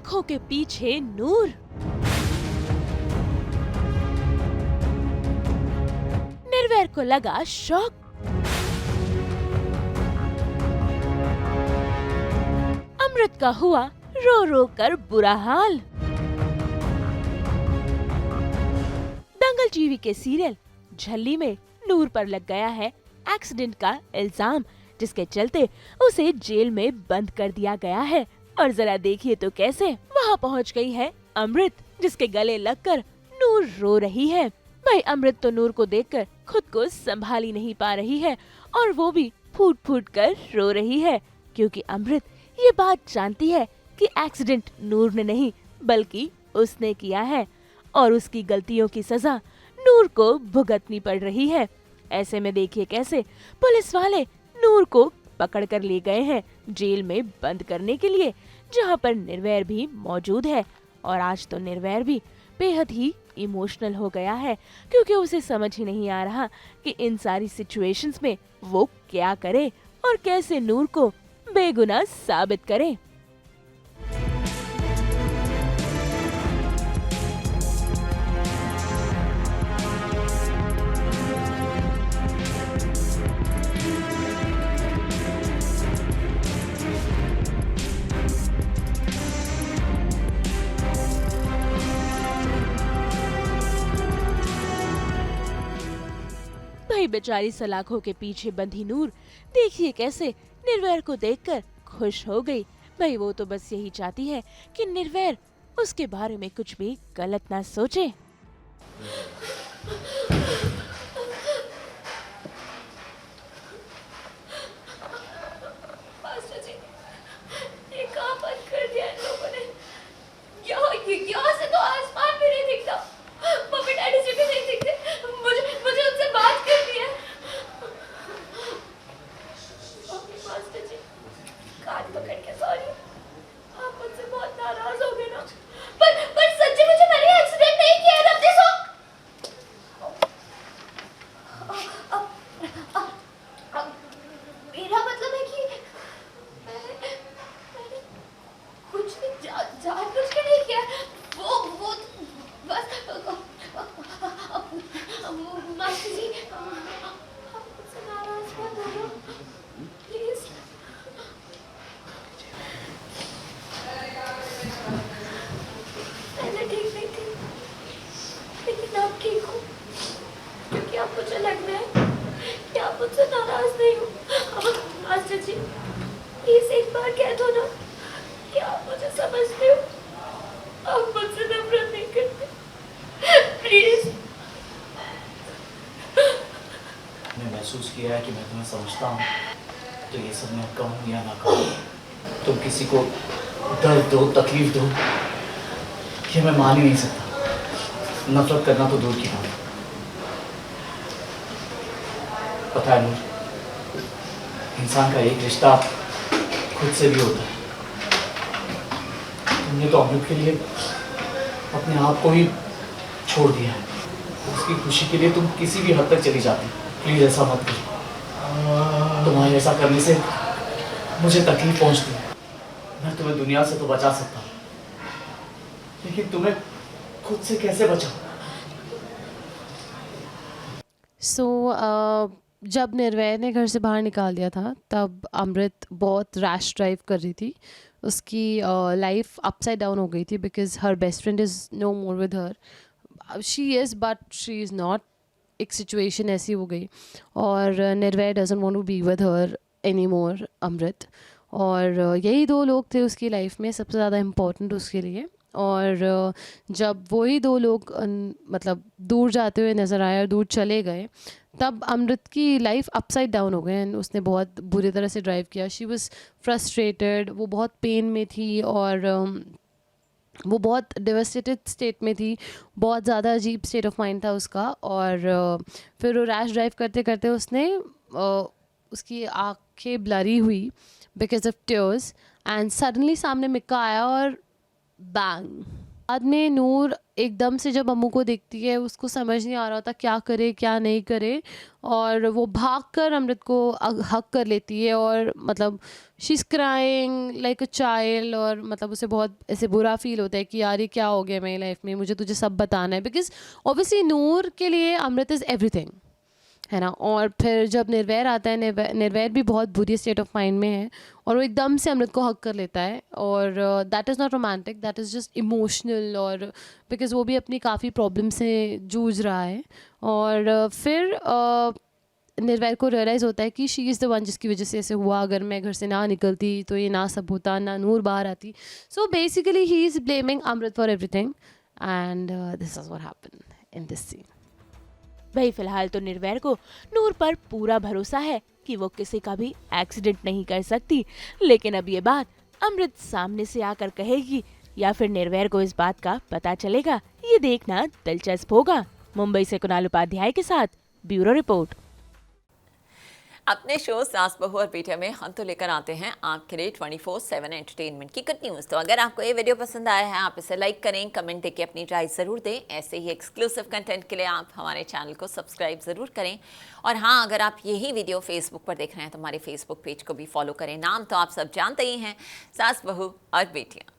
आंखों के पीछे नूर। निर्वैर को लगा शॉक। अमृत का हुआ रो रो कर बुरा हाल। दंगल टीवी के सीरियल झल्ली में नूर पर लग गया है एक्सीडेंट का इल्जाम, जिसके चलते उसे जेल में बंद कर दिया गया है। और जरा देखिए तो कैसे वहाँ पहुँच गई है अमृत, जिसके गले लगकर नूर रो रही है। भाई अमृत तो नूर को देखकर खुद को संभाल ही नहीं पा रही है और वो भी फूट फूट कर रो रही है, क्योंकि अमृत ये बात जानती है कि एक्सीडेंट नूर ने नहीं बल्कि उसने किया है और उसकी गलतियों की सजा नूर को भुगतनी पड़ रही है। ऐसे में देखिए कैसे पुलिस वाले नूर को पकड़ कर ले गए हैं जेल में बंद करने के लिए, जहां पर निर्वैर भी मौजूद है। और आज तो निर्वैर भी बेहद ही इमोशनल हो गया है, क्योंकि उसे समझ ही नहीं आ रहा कि इन सारी सिचुएशंस में वो क्या करे और कैसे नूर को बेगुनाह साबित करे। भाई बेचारी सलाखों के पीछे बंधी नूर देखिए कैसे निर्वैर को देखकर खुश हो गई। भाई वो तो बस यही चाहती है कि निर्वैर उसके बारे में कुछ भी गलत ना सोचे। मास्टर जी, ये कहाँ बंद कर दिया इन लोगों ने? यहाँ से तो आसमान भी नहीं दिखता, मम्मी डैडी जी भी नहीं दिखते। मुझे उनसे बात करनी है। मास्टर जी, कान पकड़ के सॉरी, आप मुझसे बहुत नाराज हो गए ना? पर सच्ची मुझे मैंने एक्सीडेंट नहीं किया है, रब्बी सो। मेरा मतलब है कि मैंने कुछ भी जानबूझ के नहीं किया। वो बस मास्टर जी, आप मुझसे नाराज मत हो, प्लीज। पहले ठीक नहीं थी, लेकिन अब ठीक हूँ, क्योंकि अब मुझे लग रहा है कि आप मुझसे नाराज नहीं हो। मास्टर जी, प्लीज एक बार कह दो ना कि आप मुझे समझते हो, आप मुझसे नफरत नहीं करते, प्लीज। मैंने महसूस किया है कि मैं तुम्हें समझता हूँ, तो ये सब मैं कहूँ या ना कहूँ, तुम किसी को दर्द दो, तकलीफ दो, ये मैं मान ही नहीं सकता। नफरत करना तो दूर की बात है। पता है नूर, इंसान का एक रिश्ता खुद से भी होता है। तुमने तो अमृत के लिए अपने आप को ही छोड़ दिया है। उसकी खुशी के लिए तुम किसी भी हद तक चली जाती। प्लीज ऐसा मत करो। तुम्हारे ऐसा करने से मुझे तकलीफ पहुंचती है। मैं तुम्हें दुनिया से तो बचा सकता हूँ, लेकिन तुम्हें खुद से कैसे बचाऊं? जब निर्वैर ने घर से बाहर निकाल दिया था, तब अमृत बहुत रैश ड्राइव कर रही थी। उसकी लाइफ अपसाइड डाउन हो गई थी, because her best friend is no more with her. She is but she is not. एक सिचुएशन ऐसी हो गई और Nirvair doesn't want to be with her any more Amrit. और यही दो लोग थे उसकी लाइफ में सबसे ज़्यादा इम्पोर्टेंट उसके लिए। और जब वही दो लोग मतलब दूर जाते हुए नज़र आए और दूर चले गए, तब अमृत की लाइफ अपसाइड डाउन हो गई एंड उसने बहुत बुरी तरह से ड्राइव किया। शी वाज फ्रस्ट्रेटेड, वो बहुत पेन में थी और वो बहुत डिवास्टेटेड स्टेट में थी। बहुत ज़्यादा अजीब स्टेट ऑफ माइंड था उसका। और फिर वो रैश ड्राइव करते करते उसने उसकी आंखें ब्लरी हुई because of tears, and suddenly सामने मिक्का आया और बैंग बाद में नूर एकदम से जब अम्मू को देखती है, उसको समझ नहीं आ रहा था क्या करे क्या नहीं करे, और वो भागकर अमृत को हक कर लेती है और मतलब she is crying like a child, और मतलब उसे बहुत ऐसे बुरा फील होता है कि यार ये क्या हो गया मेरी लाइफ में, मुझे तुझे सब बताना है, बिकॉज ऑब्वियसली नूर के लिए अमृत इज़ एवरीथिंग, है ना। और फिर जब निर्वैर आता है, निर्वैर भी बहुत बुरी स्टेट ऑफ माइंड में है और वो एकदम से अमृत को हक कर लेता है, और that is not romantic, that is just emotional, और बिकॉज वो भी अपनी काफ़ी प्रॉब्लम से जूझ रहा है। और फिर निर्वैर को रियलाइज़ होता है कि शी इज़ द वन जिसकी वजह से ऐसे हुआ, अगर मैं घर से ना निकलती तो ये ना सब होता, ना नूर बाहर आती। So basically he is blaming Amrit for everything, and this is what happened in this scene. भाई फिलहाल तो निर्वैर को नूर पर पूरा भरोसा है कि वो किसी का भी एक्सीडेंट नहीं कर सकती, लेकिन अब ये बात अमृत सामने से आकर कहेगी या फिर निर्वैर को इस बात का पता चलेगा, ये देखना दिलचस्प होगा। मुंबई से कुणाल उपाध्याय के साथ ब्यूरो रिपोर्ट। अपने शो सास बहू और बेटिया में हम तो लेकर आते हैं आपके लिए 24/7 एंटरटेनमेंट की गुड न्यूज़। तो अगर आपको ये वीडियो पसंद आया है, आप इसे लाइक करें, कमेंट देके अपनी राय ज़रूर दें। ऐसे ही एक्सक्लूसिव कंटेंट के लिए आप हमारे चैनल को सब्सक्राइब ज़रूर करें। और हाँ, अगर आप यही वीडियो फेसबुक पर देख रहे हैं तो हमारे फेसबुक पेज को भी फॉलो करें। नाम तो आप सब जानते ही हैं, सास बहू और बेटियाँ।